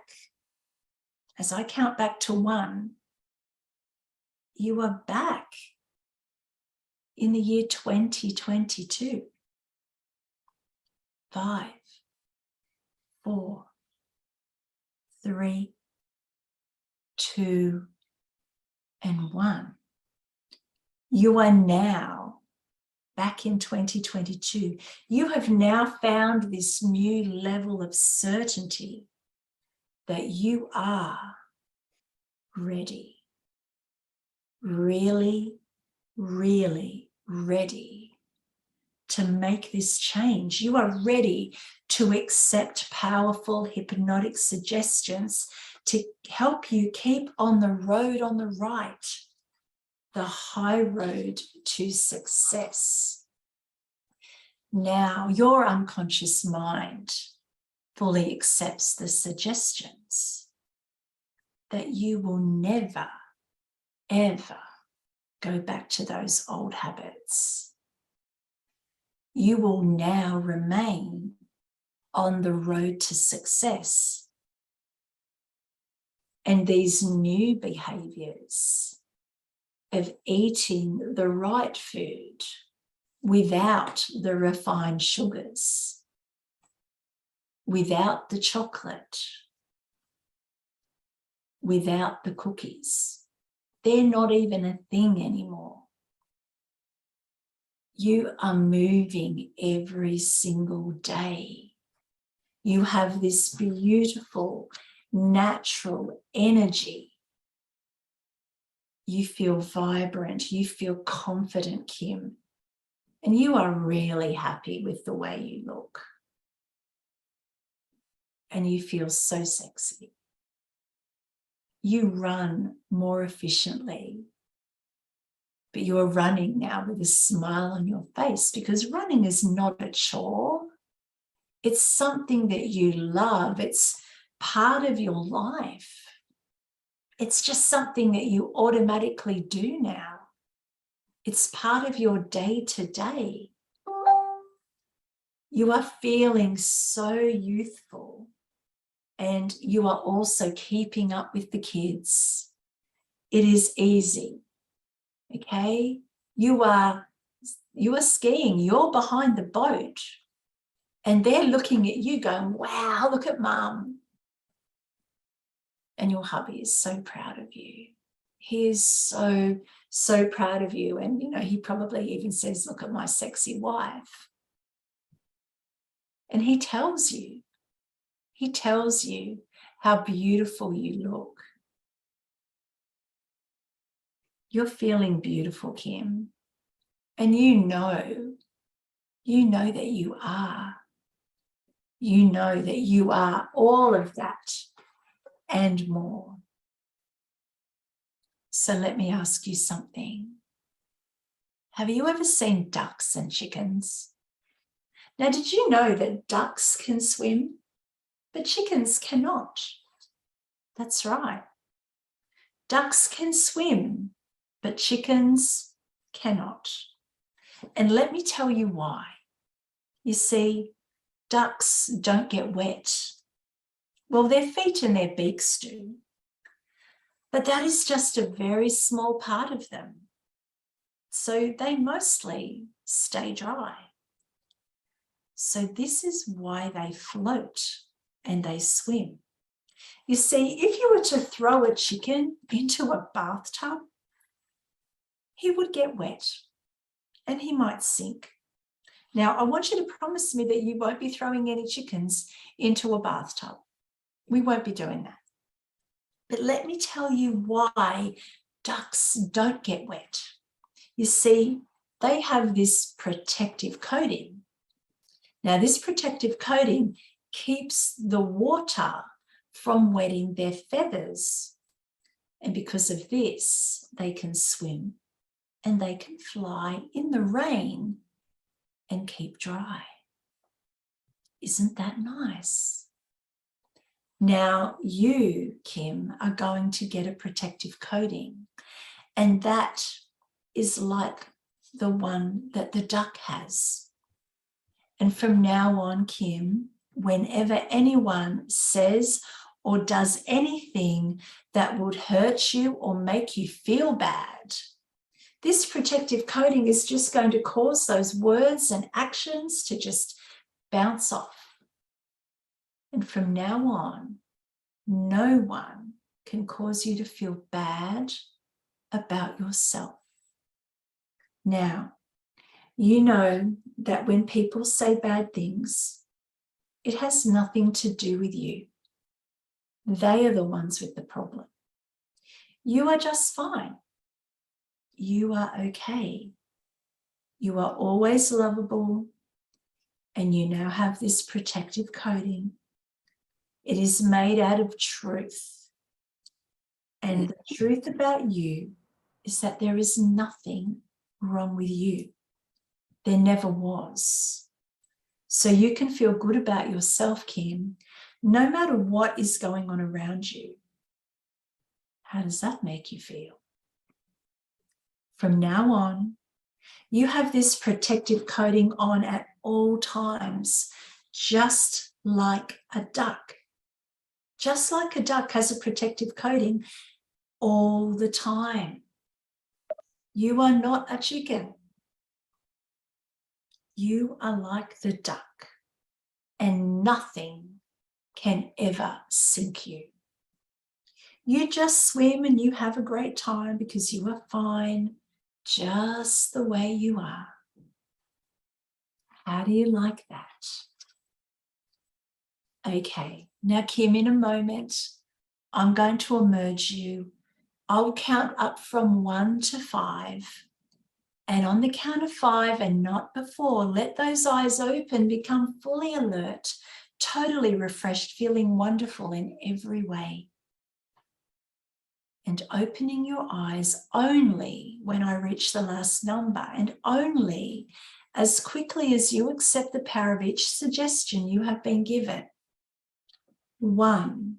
As I count back to 1, you are back in the year 2022. 5, 4, 3, 2, and 1. You are now back in 2022. You have now found this new level of certainty that you are ready, really, really ready to make this change. You are ready to accept powerful hypnotic suggestions to help you keep on the road on the right, the high road to success. Now, your unconscious mind fully accepts the suggestions that you will never, ever go back to those old habits. You will now remain on the road to success. And these new behaviors of eating the right food without the refined sugars, without the chocolate, without the cookies, they're not even a thing anymore. You are moving every single day. You have this beautiful, natural energy. You feel vibrant, you feel confident, Kim, and you are really happy with the way you look. And you feel so sexy. you run more efficiently. But you are running now with a smile on your face, because running is not a chore. It's something that you love. It's part of your life. It's just something that you automatically do now. It's part of your day to day. You are feeling so youthful, and you are also keeping up with the kids. It is easy, okay? You are skiing, you're behind the boat, and they're looking at you going, wow, look at mum. And your hubby is so proud of you. He is so, so proud of you. And, he probably even says, look at my sexy wife. And he tells you how beautiful you look. You're feeling beautiful, Kim. And you know that you are. You know that you are all of that and more. So let me ask you something. Have you ever seen ducks and chickens? Now, did you know that ducks can swim, but chickens cannot? That's right. Ducks can swim, but chickens cannot. And let me tell you why. You see, ducks don't get wet. Well, their feet and their beaks do. But that is just a very small part of them. So they mostly stay dry. So this is why they float and they swim. You see, if you were to throw a chicken into a bathtub, he would get wet and he might sink. Now, I want you to promise me that you won't be throwing any chickens into a bathtub. We won't be doing that. But let me tell you why ducks don't get wet. You see, they have this protective coating. Now, this protective coating keeps the water from wetting their feathers. And because of this, they can swim and they can fly in the rain and keep dry. Isn't that nice? Now you, Kim, are going to get a protective coating, and that is like the one that the duck has. And from now on, Kim, whenever anyone says or does anything that would hurt you or make you feel bad, this protective coating is just going to cause those words and actions to just bounce off. And from now on, no one can cause you to feel bad about yourself. Now, you know that when people say bad things, it has nothing to do with you. They are the ones with the problem. You are just fine. You are okay. You are always lovable, and you now have this protective coating. It is made out of truth. And the truth about you is that there is nothing wrong with you. There never was. So you can feel good about yourself, Kim, no matter what is going on around you. How does that make you feel? From now on, you have this protective coating on at all times, just like a duck. Just like a duck has a protective coating all the time. You are not a chicken. You are like the duck, and nothing can ever sink you. You just swim and you have a great time because you are fine just the way you are. How do you like that? Okay, now Kim, in a moment, I'm going to emerge you. I'll count up from 1 to 5. And on the count of 5 and not before, let those eyes open, become fully alert, totally refreshed, feeling wonderful in every way. and opening your eyes only when I reach the last number, and only as quickly as you accept the power of each suggestion you have been given. 1.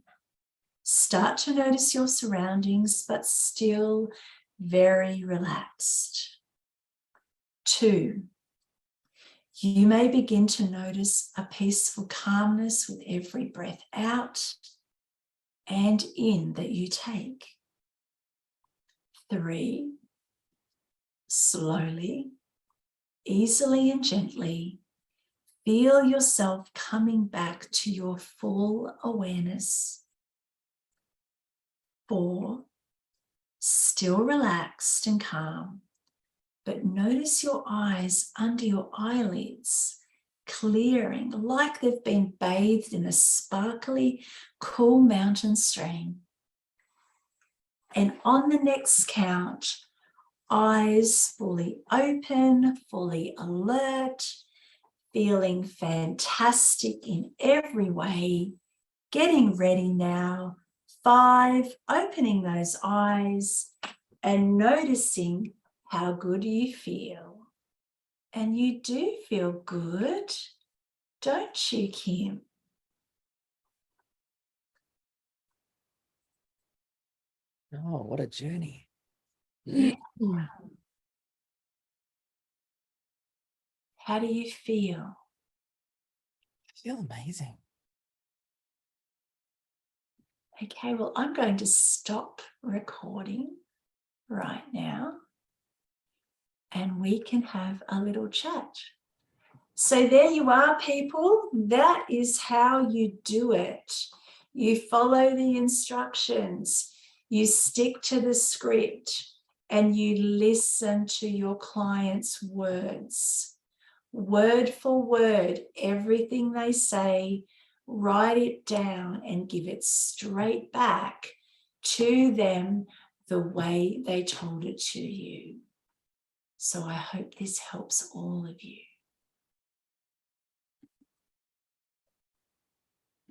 Start to notice your surroundings, but still very relaxed. 2. You may begin to notice a peaceful calmness with every breath out and in that you take. 3. Slowly, easily and gently, feel yourself coming back to your full awareness. 4. Still relaxed and calm, but notice your eyes under your eyelids clearing like they've been bathed in a sparkly, cool mountain stream. And on the next count, eyes fully open, fully alert, feeling fantastic in every way, getting ready now. 5, opening those eyes and noticing how good you feel. And you do feel good, don't you, Kim? Oh, what a journey. How do you feel? I feel amazing. Okay, well, I'm going to stop recording right now and we can have a little chat. So there you are, people. That is how you do it. You follow the instructions, you stick to the script, and you listen to your client's words. Word for word, everything they say, write it down and give it straight back to them the way they told it to you. So I hope this helps all of you.